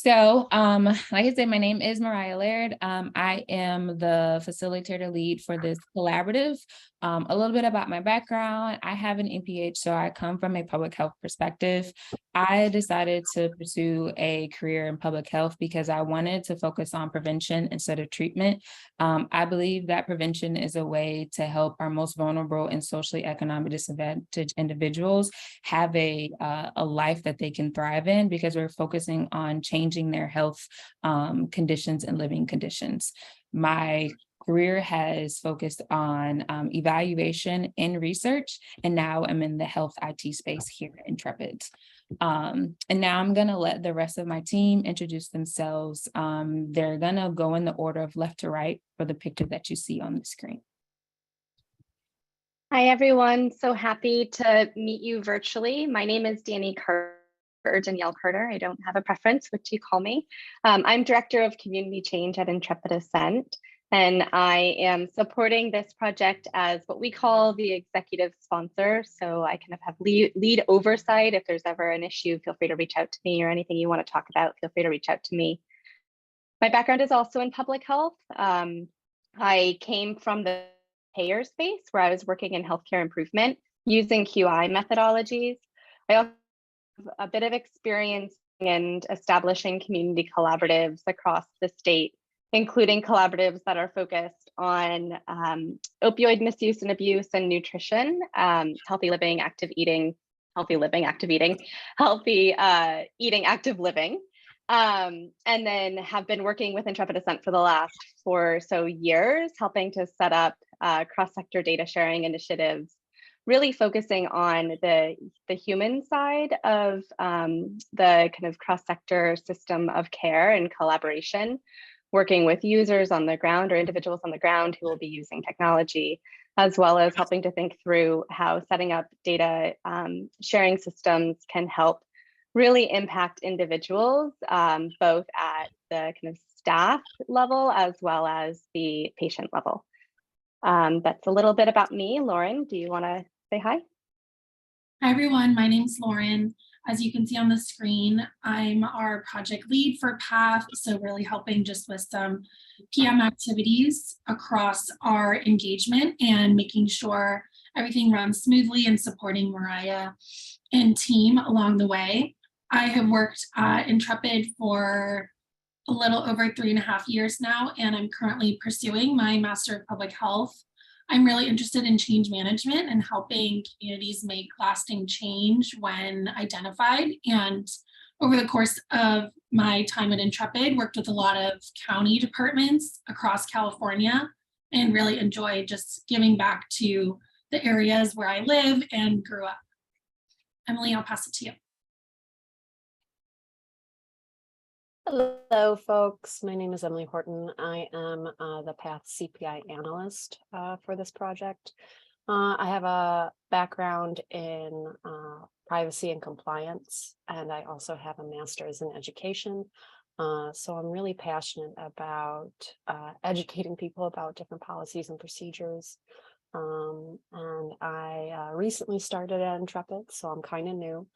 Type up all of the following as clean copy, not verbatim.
Like I said, my name is Mariah Laird. I am the facilitator lead for this collaborative. A little bit about my background. I have an MPH, so I come from a public health perspective. I decided to pursue a career in public health because I wanted to focus on prevention instead of treatment. I believe that prevention is a way to help our most vulnerable and socially economic disadvantaged individuals have a life that they can thrive in, because we're focusing on changing their health conditions and living conditions. My career has focused on evaluation and research, and now I'm in the health IT space here at Intrepid. And now I'm going to let the rest of my team introduce themselves. They're going to go in the order of left to right for the picture that you see on the screen. Hi, everyone. So happy to meet you virtually. My name is Danielle Carter. I don't have a preference, which you call me. I'm Director of Community Change at Intrepid Ascent, and I am supporting this project as what we call the executive sponsor. So I kind of have lead oversight. If there's ever an issue, feel free to reach out to me, or anything you want to talk about, feel free to reach out to me. My background is also in public health. I came from the payer space where I was working in healthcare improvement using QI methodologies. I also have a bit of experience in establishing community collaboratives across the state, including collaboratives that are focused on opioid misuse and abuse and nutrition, healthy living, active eating, healthy eating, active living. And then have been working with Intrepid Ascent for the last 4 or so years, helping to set up cross-sector data sharing initiatives, really focusing on the human side of the kind of cross-sector system of care and collaboration, working with users on the ground or individuals on the ground who will be using technology, as well as helping to think through how setting up data sharing systems can help really impact individuals, both at the kind of staff level as well as the patient level. That's a little bit about me. Lauren, do you want to say hi? Hi, everyone. My name's Lauren. As you can see on the screen, I'm our project lead for PATH, so really helping just with some PM activities across our engagement and making sure everything runs smoothly and supporting Mariah and team along the way. I have worked at Intrepid for a little over 3.5 years now, and I'm currently pursuing my Master of Public Health. I'm really interested in change management and helping communities make lasting change when identified. And over the course of my time at Intrepid, worked with a lot of county departments across California, and really enjoyed just giving back to the areas where I live and grew up. Emily, I'll pass it to you. Hello, folks. My name is Emily Horton. I am the PATH CPI analyst for this project. I have a background in privacy and compliance, and I also have a master's in education. So I'm really passionate about educating people about different policies and procedures. And I recently started at Intrepid, so I'm kind of new.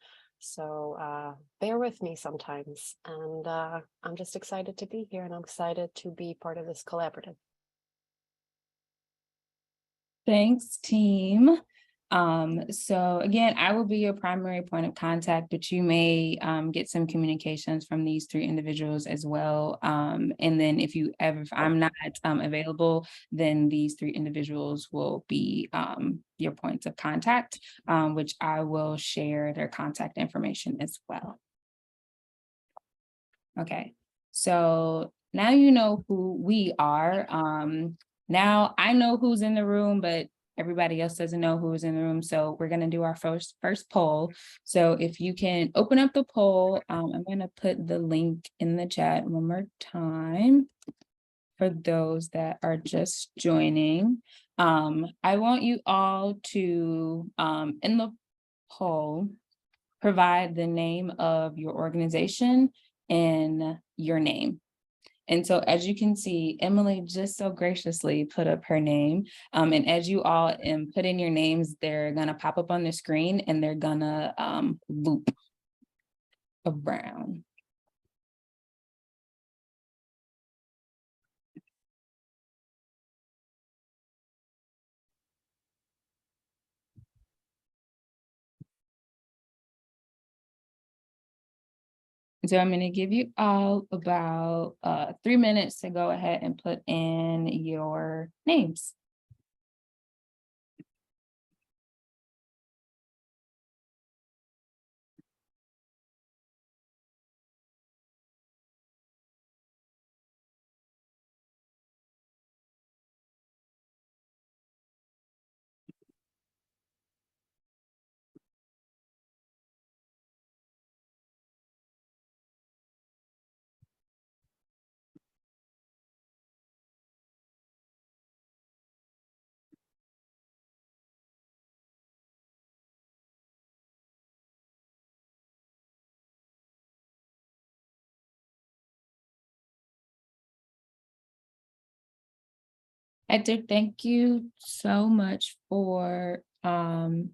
So bear with me sometimes, and I'm just excited to be here, and I'm excited to be part of this collaborative. Thanks, team. So again, I will be your primary point of contact, but you may get some communications from these 3 individuals as well. And then if I'm not available, then these 3 individuals will be your points of contact, which I will share their contact information as well. Okay, so now you know who we are. Now I know who's in the room, but everybody else doesn't know who's in the room. So we're going to do our first poll. So if you can open up the poll, I'm going to put the link in the chat one more time for those that are just joining. I want you all to, in the poll, provide the name of your organization and your name. And so as you can see, Emily just so graciously put up her name. And as you all put in your names, they're gonna pop up on the screen and they're gonna loop around. So I'm going to give you all about 3 minutes to go ahead and put in your names. Hector, thank you so much for adding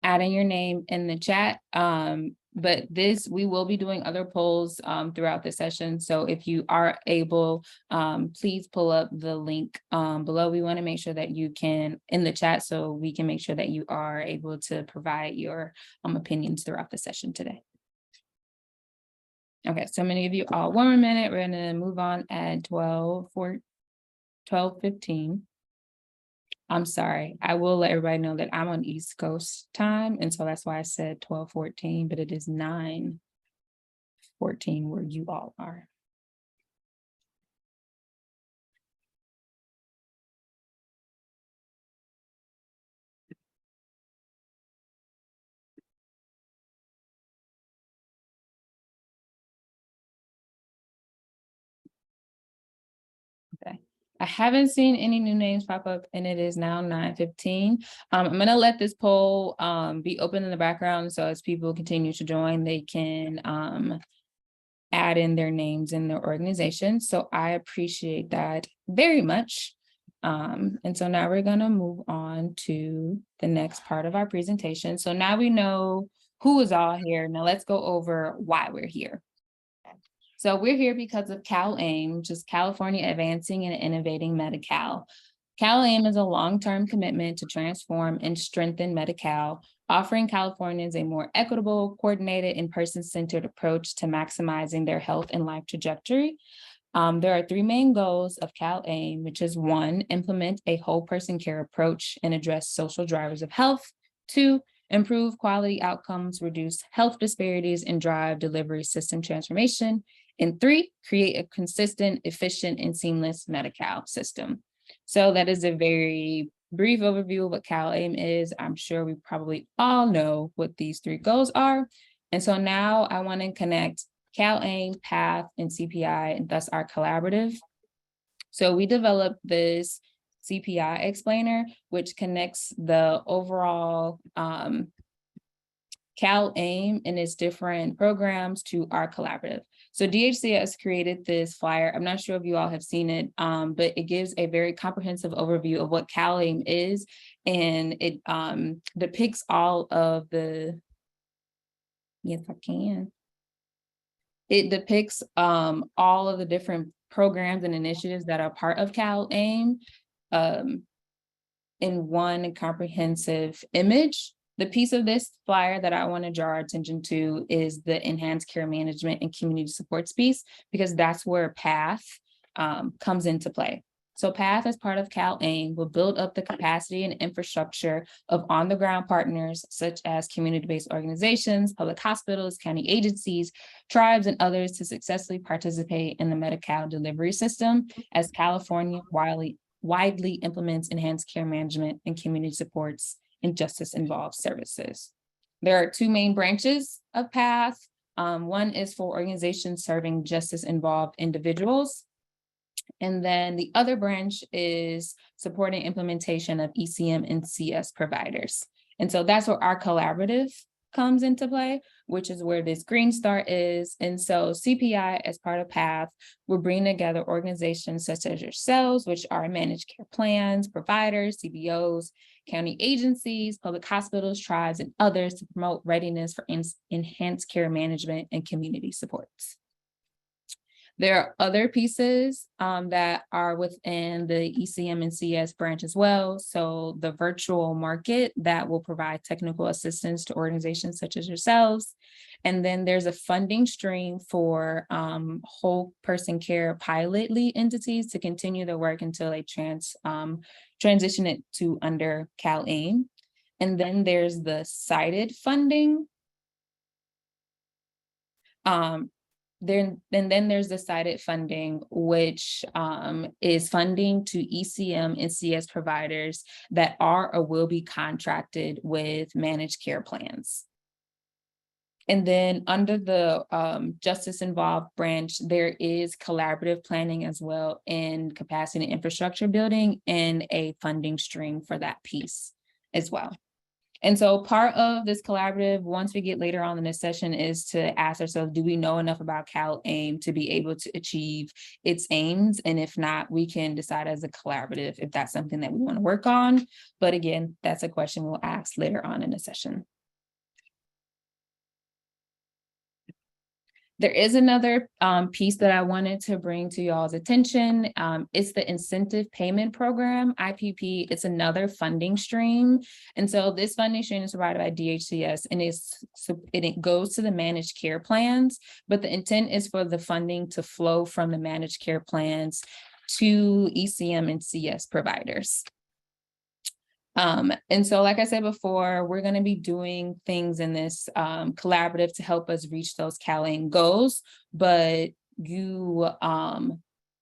your name in the chat. But we will be doing other polls throughout the session. So if you are able, please pull up the link below. We want to make sure that you can in the chat so we can make sure that you are able to provide your opinions throughout the session today. Okay, so I'm going to give you all 1 more minute. We're going to move on at 12:15. I'm sorry. I will let everybody know that I'm on East Coast time. And so that's why I said 12:14, but it is 9:14 where you all are. Okay. I haven't seen any new names pop up and it is now 9:15. I'm gonna let this poll be open in the background. So as people continue to join, they can add in their names and their organization. So I appreciate that very much. And so now we're gonna move on to the next part of our presentation. So now we know who is all here. Now let's go over why we're here. So we're here because of CalAIM, which is California Advancing and Innovating Medi-Cal. CalAIM is a long-term commitment to transform and strengthen Medi-Cal, offering Californians a more equitable, coordinated, and person-centered approach to maximizing their health and life trajectory. There are 3 main goals of CalAIM, which is 1, implement a whole person care approach and address social drivers of health. 2, improve quality outcomes, reduce health disparities, and drive delivery system transformation. And 3, create a consistent, efficient, and seamless Medi-Cal system. So that is a very brief overview of what CalAIM is. I'm sure we probably all know what these 3 goals are. And so now I want to connect CalAIM, PATH, and CPI, and thus our collaborative. So we developed this CPI explainer, which connects the overall CalAIM and its different programs to our collaborative. So DHCS created this flyer. I'm not sure if you all have seen it, but it gives a very comprehensive overview of what CalAIM is, and it depicts all of the, yes, I can. It depicts all of the different programs and initiatives that are part of CalAIM in one comprehensive image. The piece of this flyer that I want to draw our attention to is the enhanced care management and community supports piece, because that's where PATH comes into play. So PATH, as part of CalAIM, will build up the capacity and infrastructure of on-the-ground partners, such as community-based organizations, public hospitals, county agencies, tribes, and others to successfully participate in the Medi-Cal delivery system as California widely implements enhanced care management and community supports and justice-involved services. There are 2 main branches of PATH. One is for organizations serving justice-involved individuals. And then the other branch is supporting implementation of ECM and CS providers. And so that's where our collaborative comes into play, which is where this green star is. And so CPI, as part of PATH, will bring together organizations such as yourselves, which are managed care plans, providers, CBOs, county agencies, public hospitals, tribes, and others to promote readiness for enhanced care management and community supports. There are other pieces that are within the ECM and CS branch as well. So the virtual market that will provide technical assistance to organizations such as yourselves. And then there's a funding stream for whole person care pilot lead entities to continue their work until they transition it to under CalAIM. And then there's the cited funding. Then there's the cited funding, which is funding to ECM and CS providers that are or will be contracted with managed care plans. And then under the justice involved branch, there is collaborative planning as well in capacity and infrastructure building and a funding stream for that piece as well. And so part of this collaborative, once we get later on in this session, is to ask ourselves, do we know enough about CalAIM to be able to achieve its aims? And if not, we can decide as a collaborative if that's something that we want to work on. But again, that's a question we'll ask later on in the session. There is another piece that I wanted to bring to y'all's attention. It's the Incentive Payment Program, IPP. It's another funding stream. And so this funding stream is provided by DHCS and it goes to the managed care plans, but the intent is for the funding to flow from the managed care plans to ECM and CS providers. And so, like I said before, we're going to be doing things in this collaborative to help us reach those CalAIM goals, but we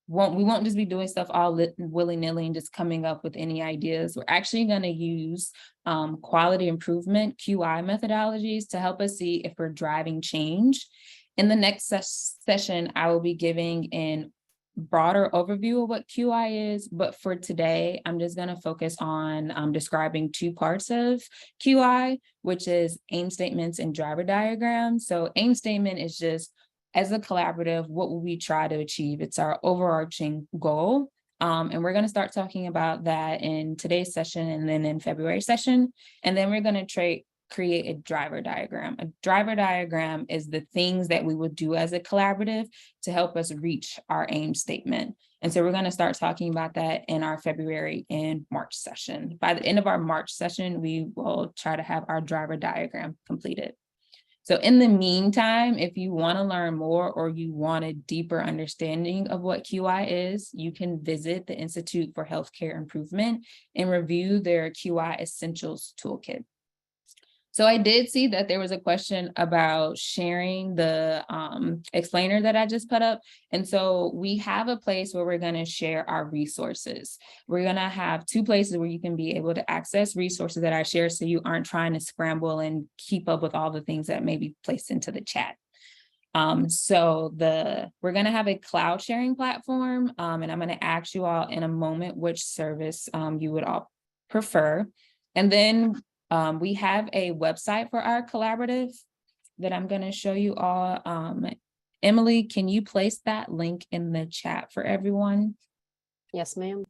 won't just be doing stuff all willy-nilly and just coming up with any ideas. We're actually going to use quality improvement, QI methodologies to help us see if we're driving change. In the next session, I will be giving an broader overview of what QI is, but for today, I'm just going to focus on describing two parts of QI, which is aim statements and driver diagrams. So aim statement is just, as a collaborative, what will we try to achieve? It's our overarching goal. And we're going to start talking about that in today's session and then in February session. And then we're going to create a driver diagram. A driver diagram is the things that we will do as a collaborative to help us reach our aim statement. And so we're going to start talking about that in our February and March session. By the end of our March session, we will try to have our driver diagram completed. So in the meantime, if you want to learn more or you want a deeper understanding of what QI is, you can visit the Institute for Healthcare Improvement and review their QI Essentials Toolkit. So I did see that there was a question about sharing the explainer that I just put up. And so we have a place where we're going to share our resources. We're going to have two places where you can be able to access resources that I share so you aren't trying to scramble and keep up with all the things that may be placed into the chat. We're going to have a cloud sharing platform, and I'm going to ask you all in a moment which service you would all prefer. And then we have a website for our collaborative that I'm going to show you all. Emily, can you place that link in the chat for everyone? Yes, ma'am.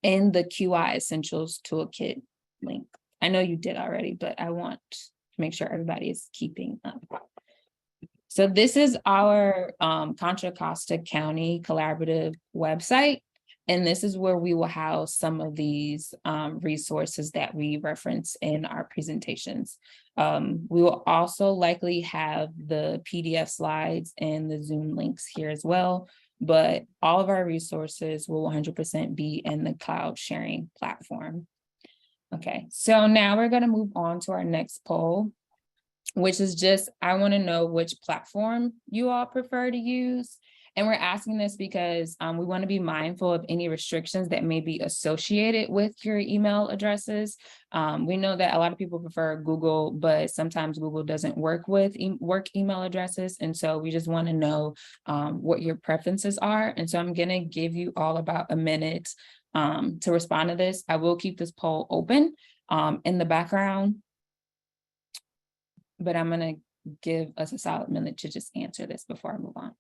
In the QI Essentials Toolkit link. I know you did already, but I want to make sure everybody is keeping up. So this is our Contra Costa County Collaborative website. And this is where we will house some of these resources that we reference in our presentations. We will also likely have the PDF slides and the Zoom links here as well, but all of our resources will 100% be in the cloud sharing platform. Okay, so now we're going to move on to our next poll, which is just, I want to know which platform you all prefer to use. And we're asking this because we want to be mindful of any restrictions that may be associated with your email addresses. We know that a lot of people prefer Google, but sometimes Google doesn't work with work email addresses. And so we just want to know what your preferences are. And so I'm going to give you all about a minute to respond to this. I will keep this poll open in the background, but I'm going to give us a solid minute to just answer this before I move on.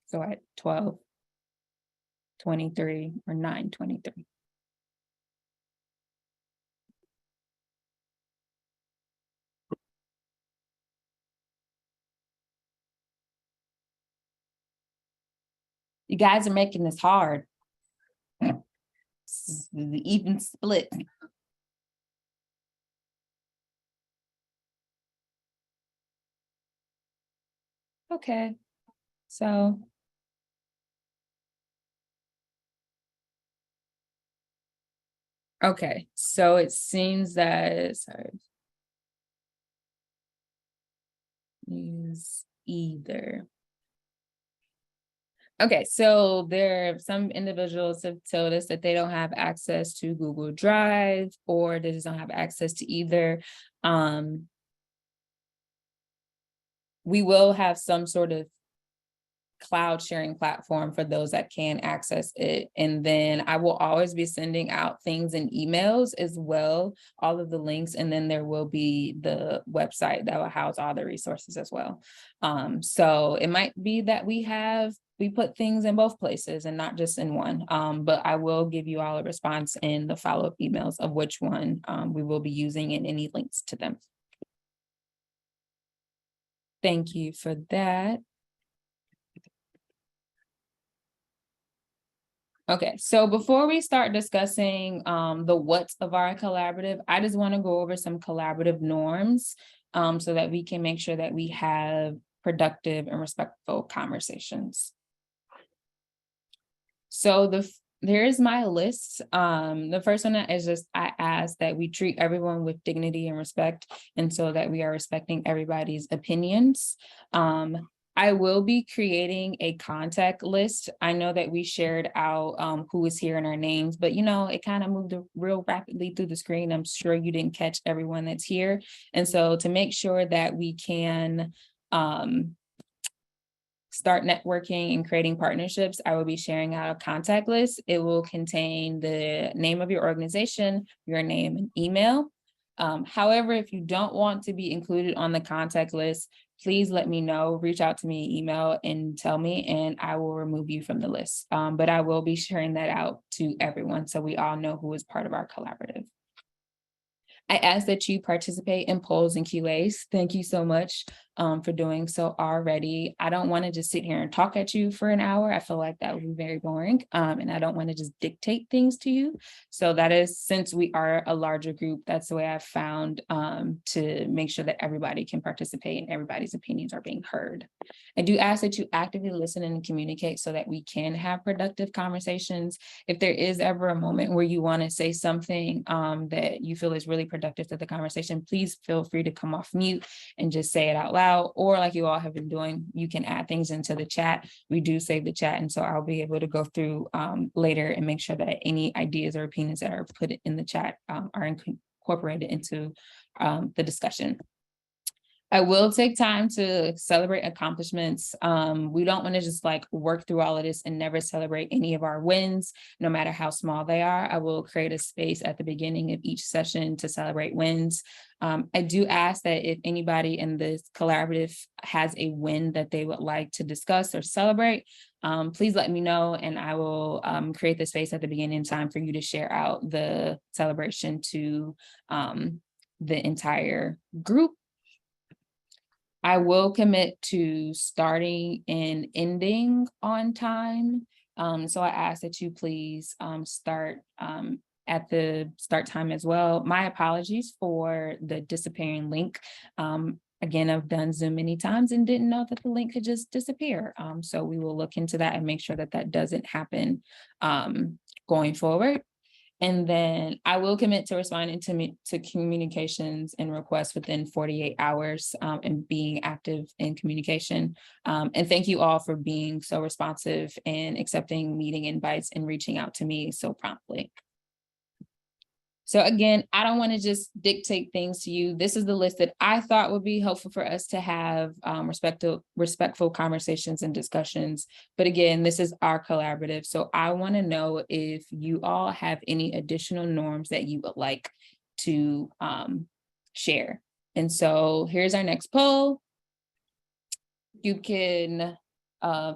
So at 12:23 or 9:23. You guys are making this hard. This is the even split. Okay, so. Okay, so it seems that, sorry. Is either. Okay, so some individuals have told us that they don't have access to Google Drive or they just don't have access to either. We will have some sort of cloud sharing platform for those that can access it. And then I will always be sending out things in emails as well, all of the links. And then there will be the website that will house all the resources as well. So it might be that we put things in both places and not just in one. But I will give you all a response in the follow-up emails of which one we will be using and any links to them. Thank you for that. Okay, so before we start discussing the what's of our collaborative, I just want to go over some collaborative norms so that we can make sure that we have productive and respectful conversations. So here's my list. The first one is just I ask that we treat everyone with dignity and respect, and so that we are respecting everybody's opinions. I will be creating a contact list. I know that we shared out who is here and our names, but it kind of moved real rapidly through the screen. I'm sure you didn't catch everyone that's here. And so to make sure that we can start networking and creating partnerships, I will be sharing out a contact list. It will contain the name of your organization, your name and email. However, if you don't want to be included on the contact list, please let me know, reach out to me, email and tell me, and I will remove you from the list. But I will be sharing that out to everyone so we all know who is part of our collaborative. I ask that you participate in polls and QAs. Thank you so much for doing so already. I don't want to just sit here and talk at you for an hour. I feel like that would be very boring. And I don't want to just dictate things to you. So that is, since we are a larger group, that's the way I've found to make sure that everybody can participate and everybody's opinions are being heard. I do ask that you actively listen and communicate so that we can have productive conversations. If there is ever a moment where you want to say something that you feel is really productive to the conversation, please feel free to come off mute and just say it out loud. Or like you all have been doing, you can add things into the chat. We do save the chat, and so I'll be able to go through later and make sure that any ideas or opinions that are put in the chat are incorporated into the discussion. I will take time to celebrate accomplishments. We don't want to just work through all of this and never celebrate any of our wins, no matter how small they are. I will create a space at the beginning of each session to celebrate wins. I do ask that if anybody in this collaborative has a win that they would like to discuss or celebrate, please let me know, and I will create the space at the beginning time for you to share out the celebration to the entire group. I will commit to starting and ending on time. So I ask that you please start at the start time as well. My apologies for the disappearing link. Again, I've done Zoom many times and didn't know that the link could just disappear. So we will look into that and make sure that that doesn't happen going forward. And then I will commit to responding to communications and requests within 48 hours and being active in communication. And thank you all for being so responsive and accepting meeting invites and reaching out to me so promptly. So again, I don't want to just dictate things to you. This is the list that I thought would be helpful for us to have respectful conversations and discussions. But again, this is our collaborative. So I want to know if you all have any additional norms that you would like to share. And so here's our next poll. You can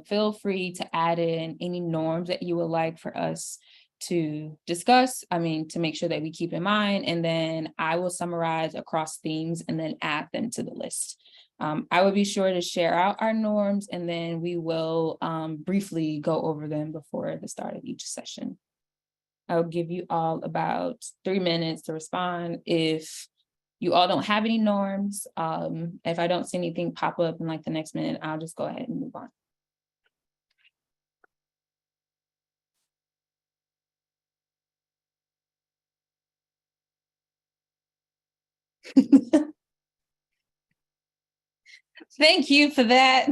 feel free to add in any norms that you would like for us to discuss, to make sure that we keep in mind, and then I will summarize across themes and then add them to the list. I will be sure to share out our norms, and then we will briefly go over them before the start of each session. I'll give you all about 3 minutes to respond. If you all don't have any norms, if I don't see anything pop up in like the next minute, I'll just go ahead and move on. Thank you for that.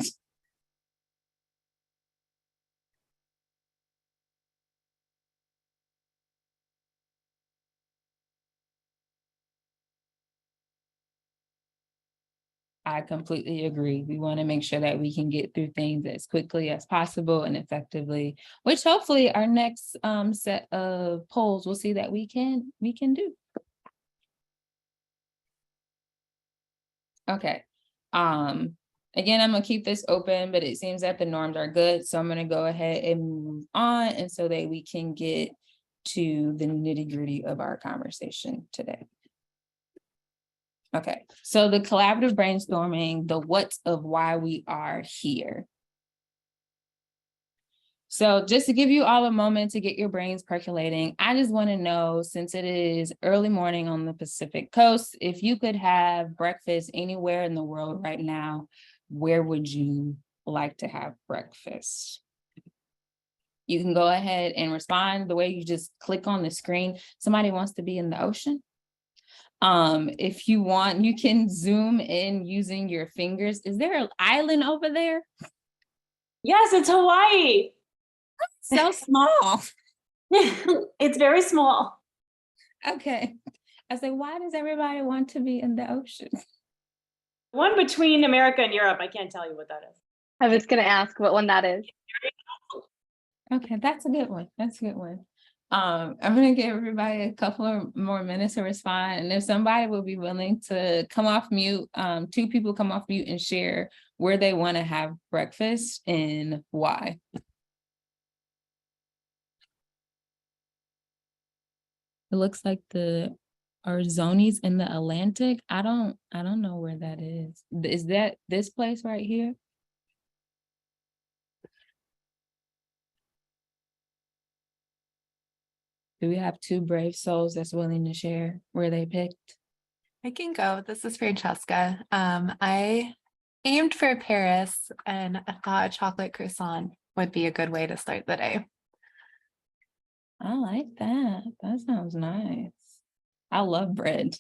I completely agree. We want to make sure that we can get through things as quickly as possible and effectively, which hopefully our next set of polls will see that we can do. Okay. Again, I'm gonna keep this open, but it seems that the norms are good. So I'm gonna go ahead and move on, and so that we can get to the nitty-gritty of our conversation today. Okay, so the collaborative brainstorming, the what of why we are here. So just to give you all a moment to get your brains percolating, I just want to know, since it is early morning on the Pacific Coast, if you could have breakfast anywhere in the world right now, where would you like to have breakfast? You can go ahead and respond the way you just click on the screen. Somebody wants to be in the ocean. If you want, you can zoom in using your fingers. Is there an island over there? Yes, it's Hawaii. So small. It's very small. Okay. I say, why does everybody want to be in the ocean? One between America and Europe. I can't tell you what that is. I was going to ask what one that is. Okay, that's a good one. That's a good one. I'm going to give everybody a couple of more minutes to respond. And if somebody will be willing to come off mute, 2 people come off mute and share where they want to have breakfast and why. It looks like the Arzoni's in the Atlantic. I don't know where that is. Is that this place right here? Do we have 2 brave souls that's willing to share where they picked? I can go. This is Francesca. I aimed for Paris and I thought a chocolate croissant would be a good way to start the day. I like that. That sounds nice. I love bread.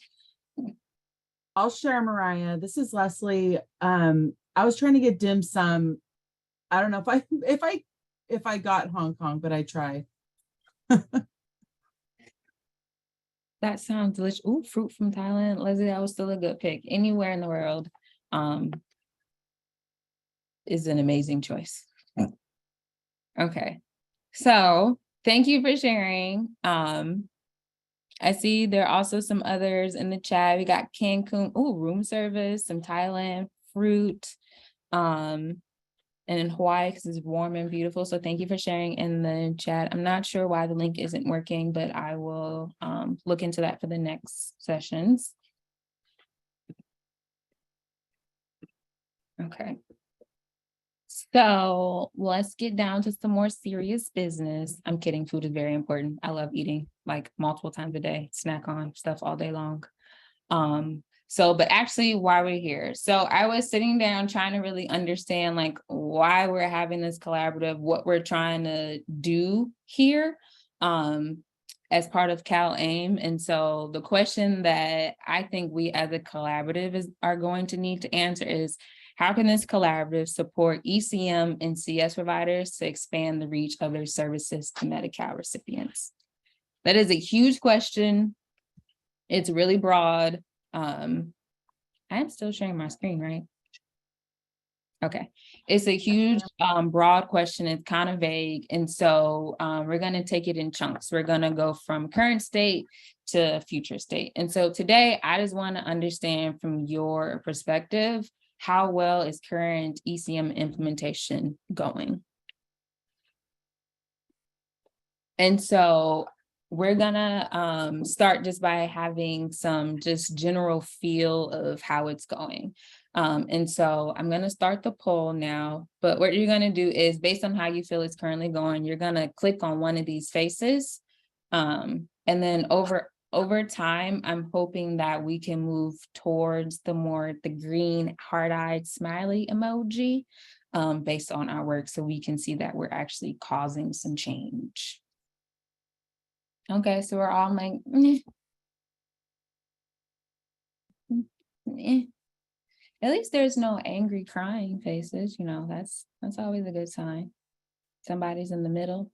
I'll share, Mariah. This is Leslie. I was trying to get dim sum. I don't know if I got Hong Kong, but I tried. That sounds delicious. Ooh, fruit from Thailand. Leslie, that was still a good pick. Anywhere in the world is an amazing choice. Okay. So thank you for sharing. I see there are also some others in the chat. We got Cancun, room service, some Thailand, fruit, and in Hawaii because it's warm and beautiful. So thank you for sharing in the chat. I'm not sure why the link isn't working, but I will look into that for the next sessions. Okay. So let's get down to some more serious business. I'm kidding. Food is very important. I love eating like multiple times a day, snack on stuff all day long. But actually why we're here. So I was sitting down trying to really understand like why we're having this collaborative, what we're trying to do here as part of Cal AIM. And so the question that I think we as a collaborative are going to need to answer is, how can this collaborative support ECM and CS providers to expand the reach of their services to Medi-Cal recipients? That is a huge question. It's really broad. I'm still sharing my screen, right? Okay. It's a huge, broad question. It's kind of vague. And so we're going to take it in chunks. We're going to go from current state to future state. And so today, I just want to understand from your perspective, how well is current ECM implementation going? And so we're gonna start just by having some just general feel of how it's going. And so I'm going to start the poll now, but what you're going to do is based on how you feel it's currently going, you're going to click on one of these faces. And then over time, I'm hoping that we can move towards the green heart-eyed smiley emoji based on our work, so we can see that we're actually causing some change. Okay, so we're all like, at least there's no angry crying faces, you know, that's always a good sign. Somebody's in the middle.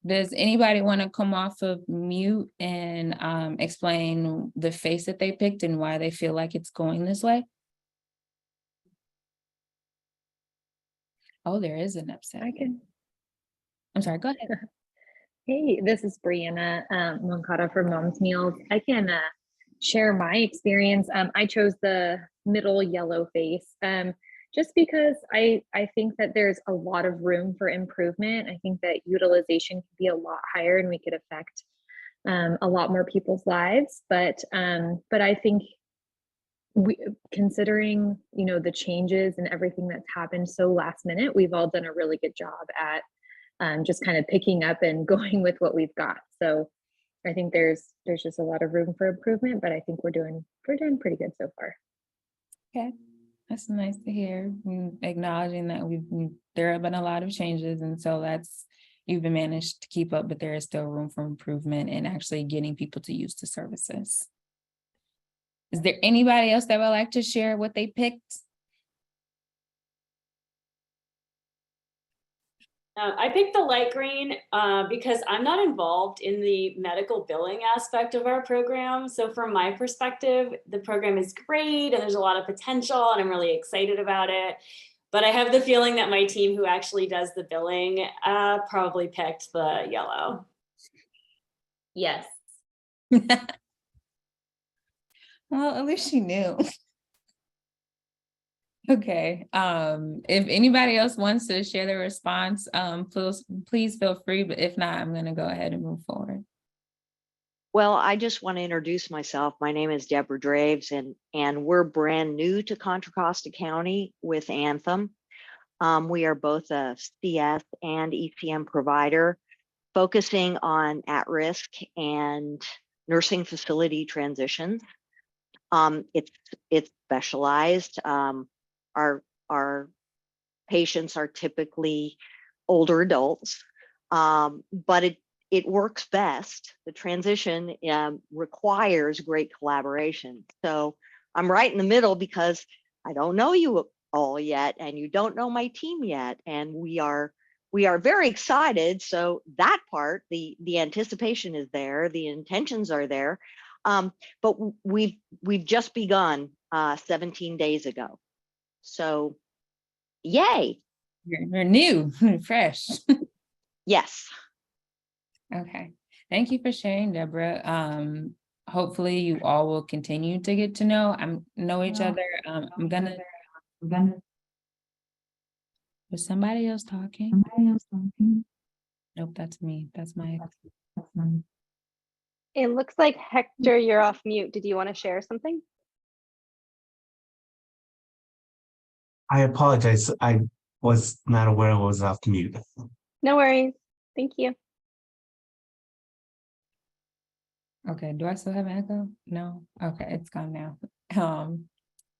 Does anybody want to come off of mute and explain the face that they picked and why they feel like it's going this way? Oh, there is an upset. I can. I'm sorry, go ahead. Hey, this is Brianna Moncada from Mom's Meals. I can share my experience. I chose the middle yellow face just because I think that there's a lot of room for improvement. I think that utilization could be a lot higher and we could affect a lot more people's lives. But I think considering, you know, the changes and everything that's happened so last minute, we've all done a really good job at just kind of picking up and going with what we've got. So I think there's just a lot of room for improvement, but I think we're doing pretty good so far. Okay, that's nice to hear. Acknowledging that there have been a lot of changes, and so you've been managed to keep up, but there is still room for improvement and actually getting people to use the services. Is there anybody else that would like to share what they picked? I picked the light green because I'm not involved in the medical billing aspect of our program. So from my perspective, the program is great and there's a lot of potential and I'm really excited about it. But I have the feeling that my team who actually does the billing probably picked the yellow. Yes. Well, at least she knew. Okay, if anybody else wants to share their response, please feel free, but if not, I'm gonna go ahead and move forward. Well, I just want to introduce myself. My name is Deborah Draves, and we're brand new to Contra Costa County with Anthem. We are both a CS and ECM provider focusing on at-risk and nursing facility transitions. It's specialized. Our patients are typically older adults, but it works best. The transition requires great collaboration. So I'm right in the middle because I don't know you all yet, and you don't know my team yet, and we are very excited. So that part, the anticipation is there, the intentions are there, but we've just begun 17 days ago. So, yay! You're new, fresh. Yes. Okay, thank you for sharing, Deborah. Hopefully you all will continue to get to know each other. Was somebody else talking? Nope, that's me. That's my. It looks like Hector, you're off mute. Did you want to share something? I apologize. I was not aware I was off mute. No worries. Thank you. Okay, do I still have an echo? No. Okay, it's gone now.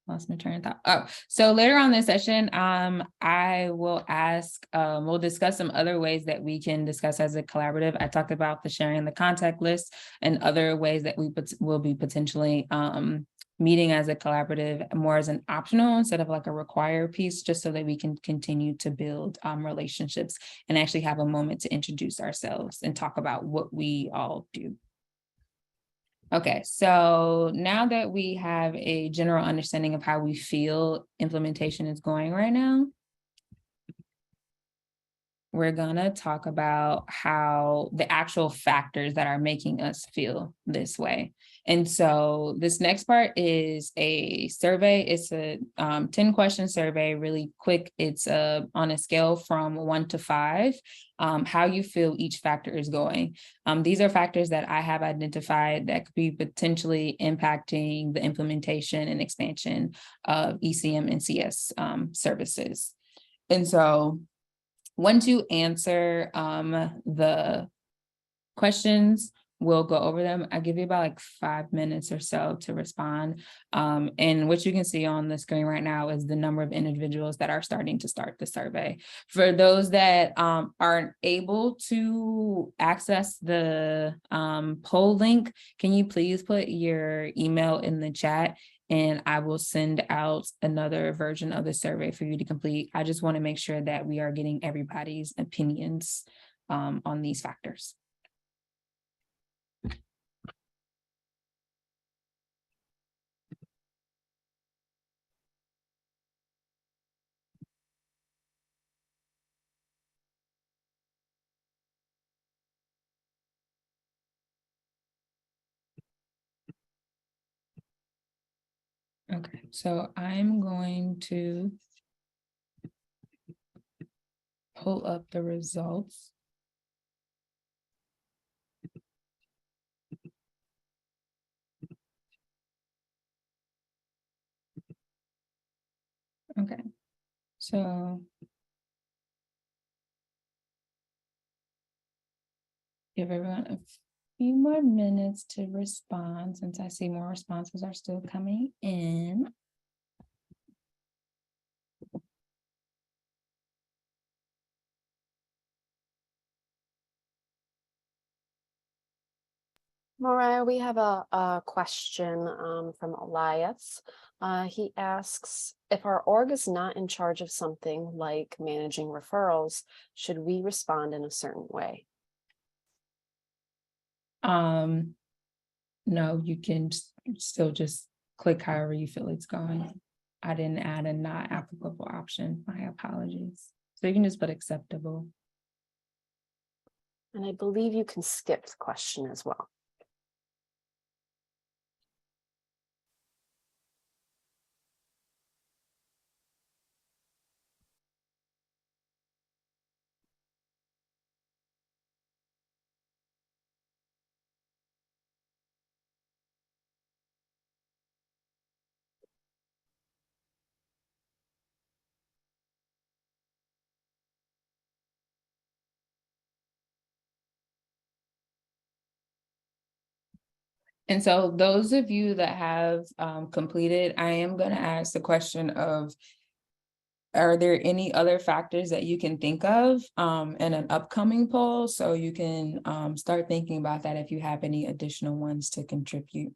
Lost my train of thought. Oh, so later on this session, I will ask, we'll discuss some other ways that we can discuss as a collaborative. I talked about the sharing the contact list and other ways that we will be potentially meeting as a collaborative more as an optional instead of like a required piece, just so that we can continue to build relationships and actually have a moment to introduce ourselves and talk about what we all do. Okay, so now that we have a general understanding of how we feel implementation is going right now, we're gonna talk about how the actual factors that are making us feel this way. And so this next part is a survey. It's a 10-question survey, really quick. It's on a scale from 1 to 5, how you feel each factor is going. These are factors that I have identified that could be potentially impacting the implementation and expansion of ECM and CS services. And so once you answer the questions, we'll go over them. I give you about like 5 minutes or so to respond. And what you can see on the screen right now is the number of individuals that are starting to start the survey. For those that aren't able to access the poll link, can you please put your email in the chat? And I will send out another version of the survey for you to complete. I just want to make sure that we are getting everybody's opinions on these factors. Okay, so I'm going to pull up the results. Okay, so give everyone a few more minutes to respond since I see more responses are still coming in. Mariah, we have a question from Elias. He asks, if our org is not in charge of something like managing referrals, should we respond in a certain way? No, you can still just click however you feel it's going. I didn't add a not applicable option. My apologies. So you can just put acceptable. And I believe you can skip the question as well. And so those of you that have completed, I am going to ask the question of, are there any other factors that you can think of in an upcoming poll? So you can start thinking about that if you have any additional ones to contribute.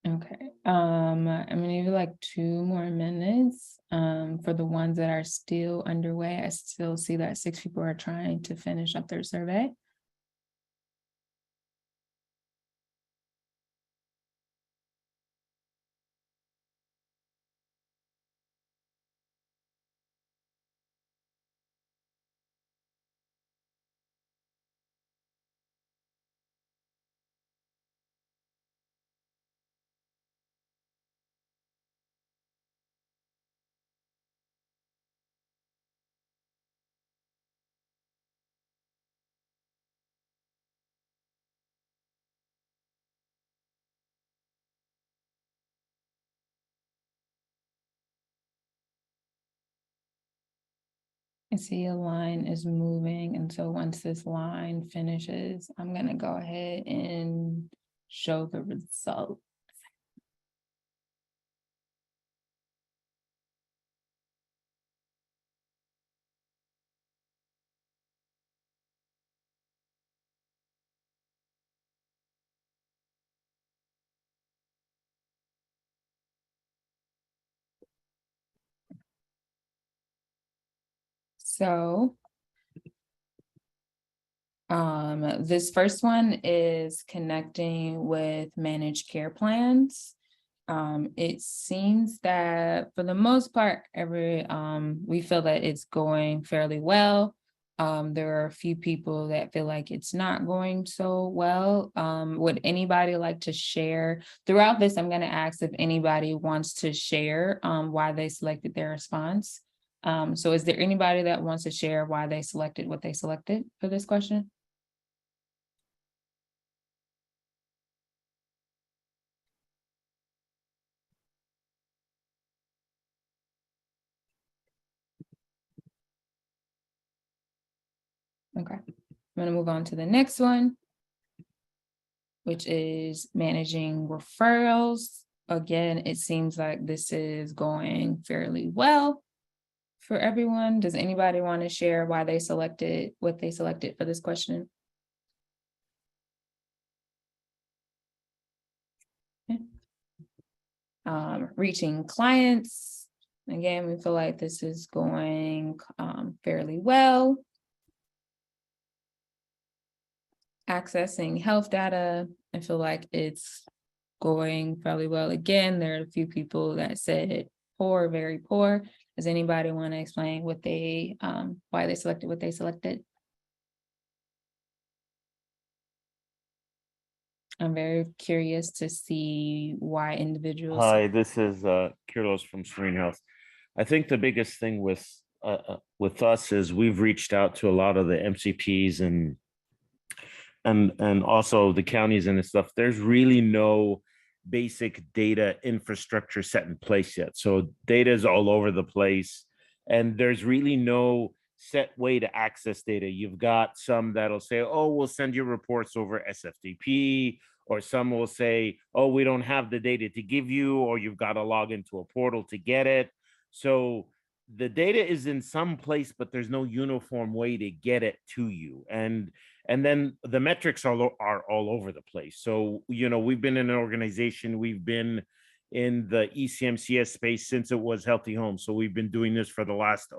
Okay, I'm gonna give you like 2 more minutes. For the ones that are still underway, I still see that 6 people are trying to finish up their survey. I see a line is moving, and so once this line finishes, I'm gonna go ahead and show the result. So this first one is connecting with managed care plans. It seems that for the most part, we feel that it's going fairly well. There are a few people that feel like it's not going so well. Would anybody like to share? Throughout this, I'm going to ask if anybody wants to share why they selected their response. So is there anybody that wants to share why they selected what they selected for this question? Okay, I'm gonna move on to the next one, which is managing referrals. Again, it seems like this is going fairly well for everyone. Does anybody want to share why they selected what they selected for this question? Okay. Reaching clients. Again, we feel like this is going fairly well. Accessing health data, I feel like it's going fairly well. Again, there are a few people that said poor, very poor. Does anybody want to explain what they why they selected what they selected? I'm very curious to see why individuals. Hi, this is Kiros from Serene Health. I think the biggest thing with us is we've reached out to a lot of the MCPs and also the counties and stuff. There's really no basic data infrastructure set in place yet. So data is all over the place, and there's really no set way to access data. You've got some that'll say, oh, we'll send you reports over SFTP, or some will say, oh, we don't have the data to give you, or you've got to log into a portal to get it. So the data is in some place, but there's no uniform way to get it to you. And then the metrics are all over the place. So, you know, we've been in an organization, we've been in the ECMCS space since it was Healthy Home. So we've been doing this for the last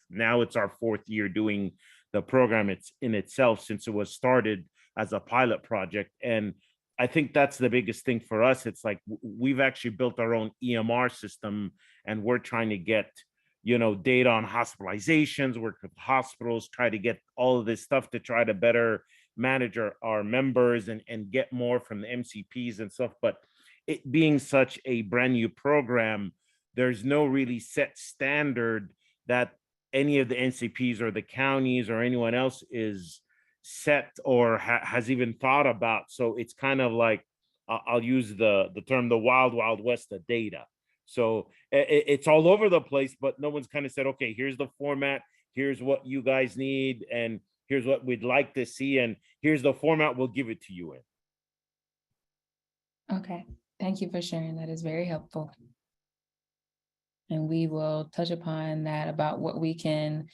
now it's our 4th year doing the program. It's in itself since it was started as a pilot project. And I think that's the biggest thing for us. It's like we've actually built our own EMR system, and we're trying to get, you know, data on hospitalizations, work with hospitals, try to get all of this stuff to try to better manage our members and get more from the MCPs and stuff. But it being such a brand new program, there's no really set standard that any of the NCPs or the counties or anyone else is set or has even thought about. So it's kind of like, I'll use the term, the wild west of data. So it's all over the place, but no one's kind of said, okay, here's the format, here's what you guys need, and here's what we'd like to see, and here's the format we'll give it to you in. Okay, thank you for sharing. That is very helpful. And we will touch upon that about what we can,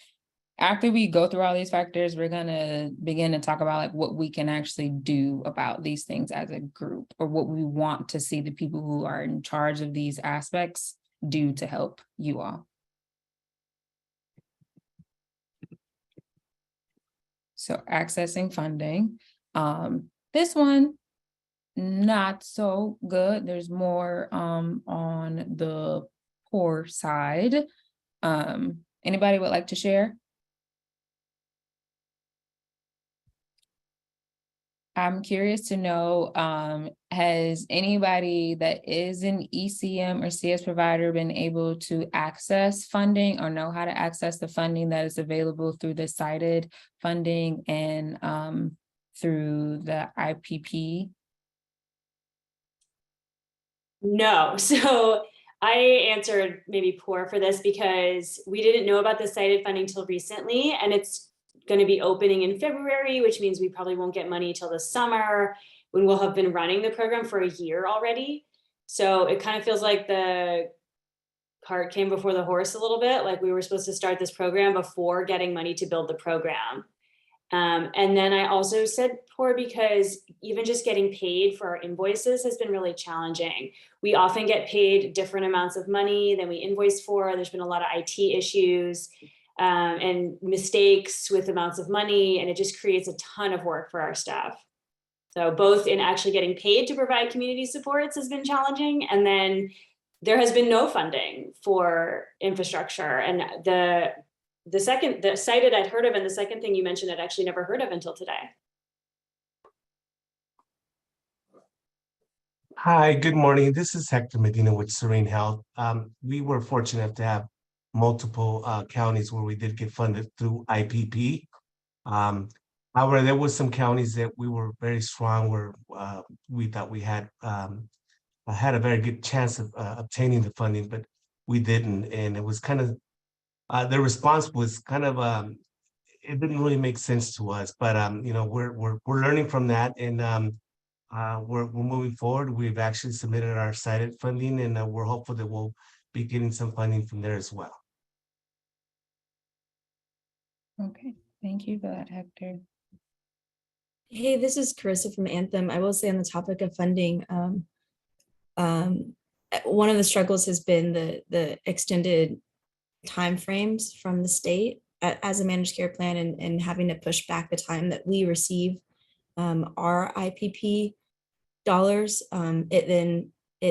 after we go through all these factors, we're gonna begin to talk about like what we can actually do about these things as a group, or what we want to see the people who are in charge of these aspects do to help you all. So accessing funding. This one, not so good. There's more on the poor side. Anybody would like to share? I'm curious to know, has anybody that is an ECM or CS provider been able to access funding or know how to access the funding that is available through the cited funding and through the IPP? No. So I answered maybe poor for this because we didn't know about the cited funding till recently, and it's going to be opening in February, which means we probably won't get money till the summer when we'll have been running the program for a year already. So it kind of feels like the cart came before the horse a little bit. Like we were supposed to start this program before getting money to build the program. And then I also said poor because even just getting paid for our invoices has been really challenging. We often get paid different amounts of money than we invoice for. There's been a lot of IT issues and mistakes with amounts of money, and it just creates a ton of work for our staff. So both in actually getting paid to provide community supports has been challenging, and then there has been no funding for infrastructure. And the cited I'd heard of, and the second thing you mentioned I'd actually never heard of until today. Hi, good morning. This is Hector Medina with Serene Health. We were fortunate to have multiple counties where we did get funded through IPP. However, there was some counties that we were very strong where we thought we had a very good chance of obtaining the funding, but we didn't. And it was kind of, the response was kind of, it didn't really make sense to us, but you know, we're learning from that, and we're moving forward. We've actually submitted our cited funding, and we're hopeful that we'll be getting some funding from there as well. Okay, thank you for that, Hector. Hey, this is Carissa from Anthem. I will say on the topic of funding, one of the struggles has been the extended timeframes from the state as a managed care plan, and having to push back the time that we receive our IPP dollars. It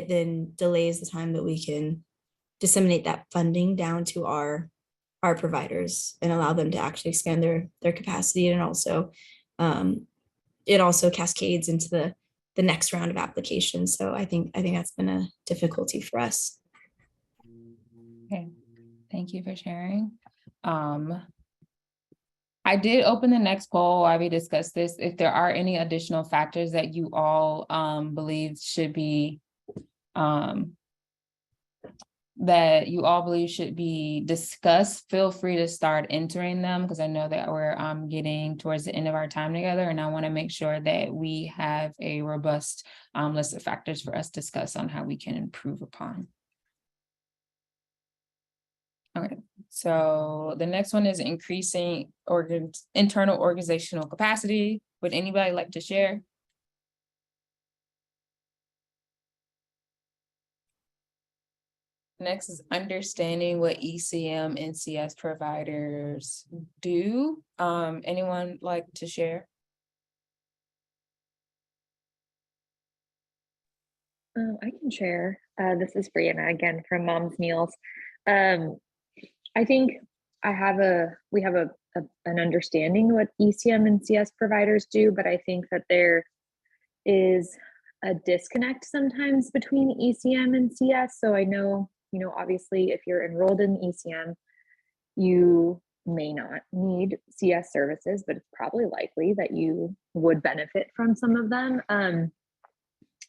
then delays the time that we can disseminate that funding down to our providers and allow them to actually expand their capacity. And also it also cascades into the next round of applications. So I think that's been a difficulty for us. Okay, thank you for sharing. I did open the next poll while we discussed this. If there are any additional factors that you all believe should be discussed, feel free to start entering them, because I know that we're getting towards the end of our time together, and I want to make sure that we have a robust list of factors for us to discuss on how we can improve upon. Okay, so the next one is increasing internal organizational capacity. Would anybody like to share? Next is understanding what ECM and CS providers do. Anyone like to share? I can share. This is Brianna again from Mom's Meals. I think we have an understanding what ECM and CS providers do, but I think that there is a disconnect sometimes between ECM and CS. So I know, obviously if you're enrolled in ECM, you may not need CS services, but it's probably likely that you would benefit from some of them. And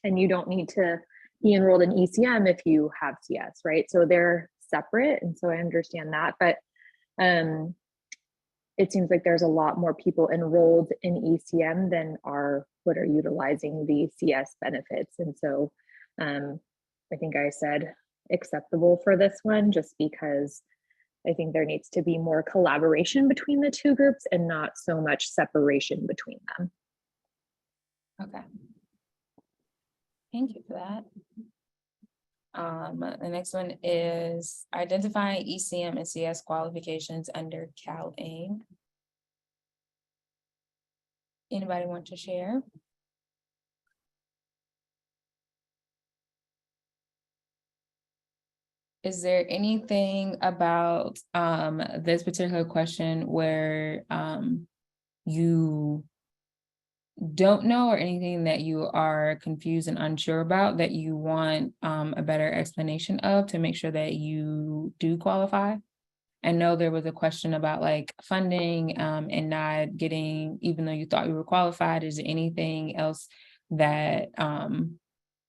you don't need to be enrolled in ECM if you have CS, right? So they're separate. And so I understand that, but it seems like there's a lot more people enrolled in ECM than are utilizing the CS benefits. And so I think I said acceptable for this one, just because I think there needs to be more collaboration between the two groups and not so much separation between them. Okay. Thank you for that. The next one is identifying ECM and CS qualifications under CalAIM. Anybody want to share? Is there anything about this particular question where you don't know, or anything that you are confused and unsure about that you want a better explanation of to make sure that you do qualify? I know there was a question about like funding and not getting, even though you thought you were qualified. Is there anything else that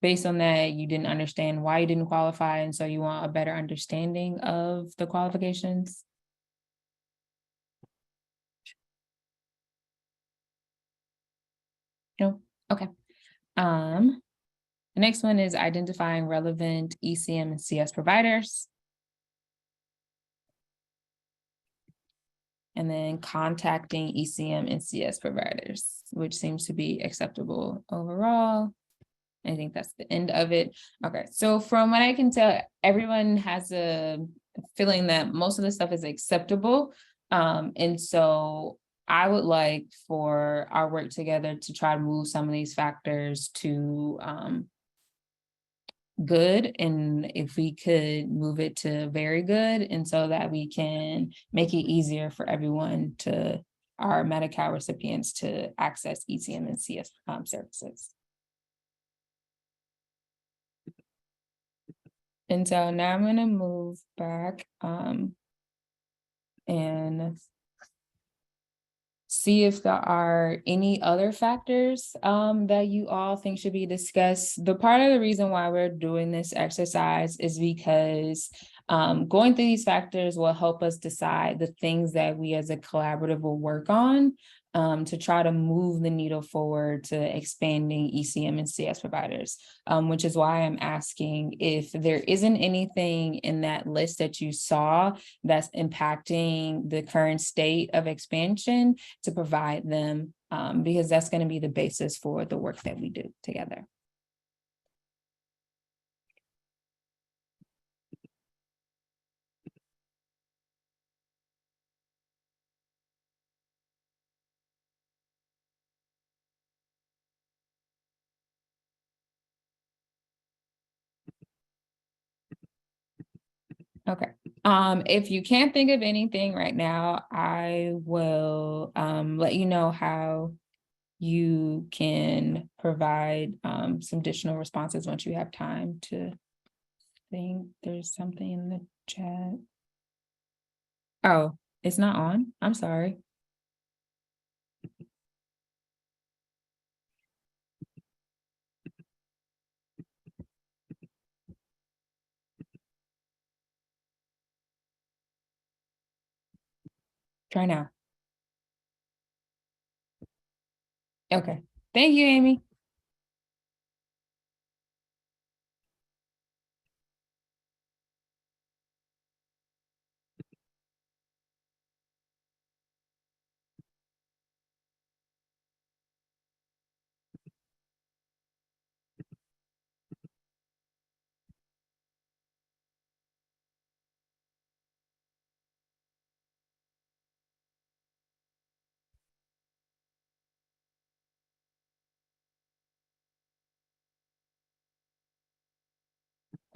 based on that, you didn't understand why you didn't qualify, and so you want a better understanding of the qualifications? No, okay. The next one is identifying relevant ECM and CS providers. And then contacting ECM and CS providers, which seems to be acceptable overall. I think that's the end of it. Okay, so from what I can tell, everyone has a feeling that most of the stuff is acceptable. And so I would like for our work together to try to move some of these factors to good, and if we could move it to very good, and so that we can make it easier for everyone to, our Medi-Cal recipients, to access ECM and CS services. And so now I'm going to move back and see if there are any other factors that you all think should be discussed. The part of the reason why we're doing this exercise is because going through these factors will help us decide the things that we as a collaborative will work on to try to move the needle forward to expanding ECM and CS providers, which is why I'm asking if there isn't anything in that list that you saw that's impacting the current state of expansion, to provide them, because that's going to be the basis for the work that we do together. Okay. If you can't think of anything right now, I will let you know how you can provide some additional responses once you have time to think. There's something in the chat. Oh, it's not on. I'm sorry. Try now. Okay. Thank you, Amy.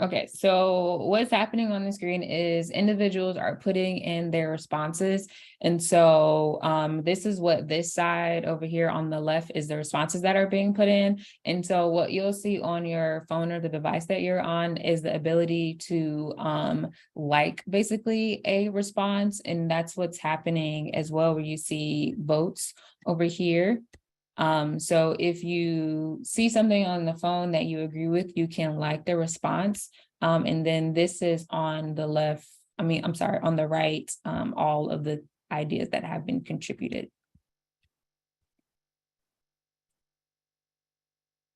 Okay, so what's happening on the screen is individuals are putting in their responses. And so this is what this side over here on the left is, the responses that are being put in. And so what you'll see on your phone or the device that you're on is the ability to like basically a response. And that's what's happening as well, where you see votes over here. So if you see something on the phone that you agree with, you can like the response. And then this is on the left, I'm sorry, on the right, all of the ideas that have been contributed.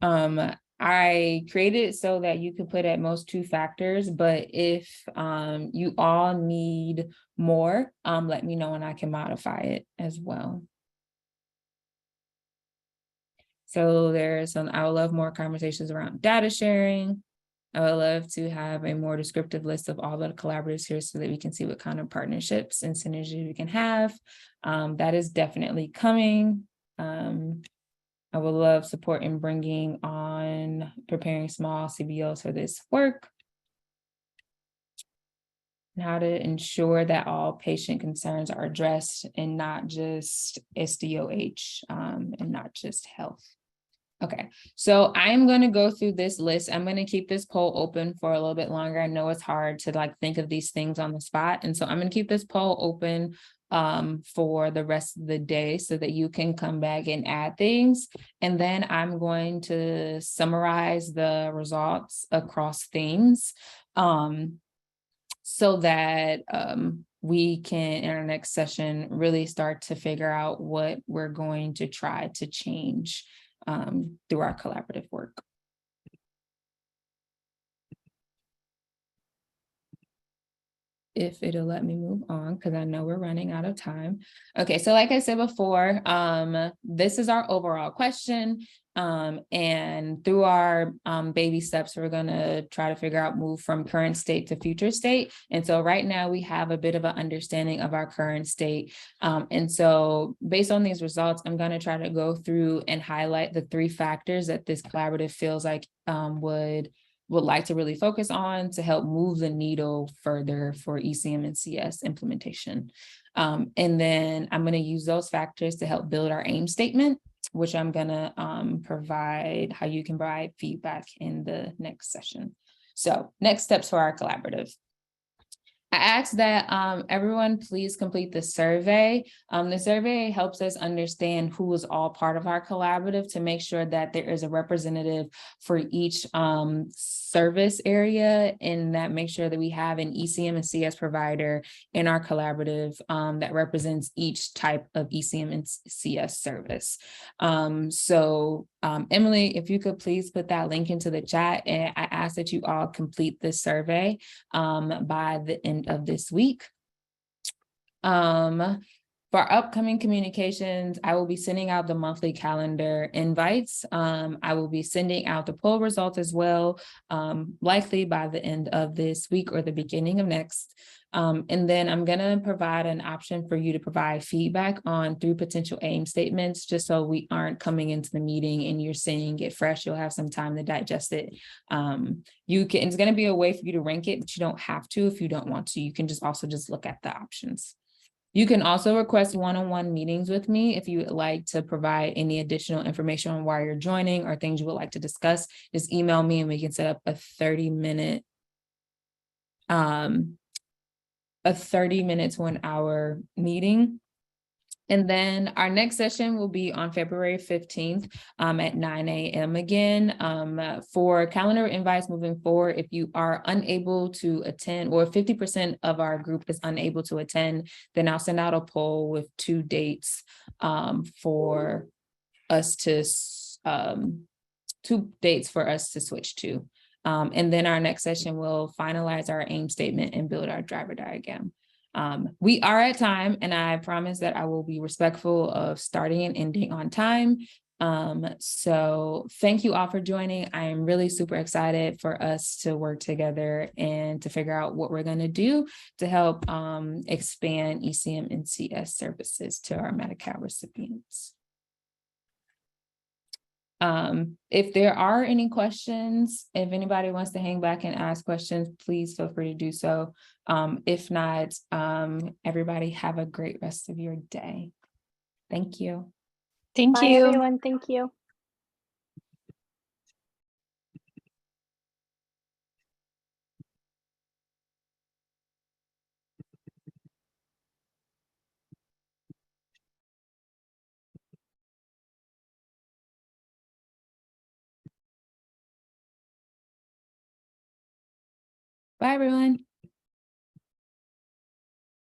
I created it so that you could put at most 2 factors, but if you all need more, let me know and I can modify it as well. So there's some, I would love more conversations around data sharing. I would love to have a more descriptive list of all the collaborators here so that we can see what kind of partnerships and synergy we can have. That is definitely coming. I would love support in bringing on preparing small CBOs for this work. And how to ensure that all patient concerns are addressed and not just SDOH and not just health. Okay, so I'm going to go through this list. I'm going to keep this poll open for a little bit longer. I know it's hard to like think of these things on the spot. And so I'm going to keep this poll open for the rest of the day so that you can come back and add things. And then I'm going to summarize the results across themes so that we can, in our next session, really start to figure out what we're going to try to change through our collaborative work. If it'll let me move on, because I know we're running out of time. Okay, so like I said before, this is our overall question. And through our baby steps, we're gonna try to figure out move from current state to future state. And so right now we have a bit of an understanding of our current state. And so based on these results, I'm gonna try to go through and highlight the 3 factors that this collaborative feels like would like to really focus on to help move the needle further for ECM and CS implementation. And then I'm going to use those factors to help build our aim statement, which I'm going to provide how you can provide feedback in the next session. So next steps for our collaborative. I ask that everyone please complete the survey. The survey helps us understand who is all part of our collaborative to make sure that there is a representative for each service area, and that make sure that we have an ECM and CS provider in our collaborative that represents each type of ECM and CS service. Emily, if you could please put that link into the chat, and I ask that you all complete this survey by the end of this week. For upcoming communications, I will be sending out the monthly calendar invites. I will be sending out the poll results as well, likely by the end of this week or the beginning of next. And then I'm going to provide an option for you to provide feedback on 3 potential aim statements, just so we aren't coming into the meeting and you're seeing it fresh. You'll have some time to digest it. It's going to be a way for you to rank it, but you don't have to if you don't want to. You can just also just look at the options. You can also request one-on-one meetings with me if you would like to provide any additional information on why you're joining or things you would like to discuss. Just email me and we can set up a 30-minute to an hour meeting. And then our next session will be on February 15th at 9 a.m. again. For calendar invites moving forward, if you are unable to attend, or 50% of our group is unable to attend, then I'll send out a poll with 2 dates for us to, 2 dates for us to switch to. And then our next session will finalize our aim statement and build our driver diagram. We are at time, and I promise that I will be respectful of starting and ending on time. So thank you all for joining. I am really super excited for us to work together and to figure out what we're going to do to help expand ECM and CS services to our Medi-Cal recipients. If there are any questions, if anybody wants to hang back and ask questions, please feel free to do so. If not, everybody have a great rest of your day. Thank you. Bye, everyone. Thank you. Bye, everyone.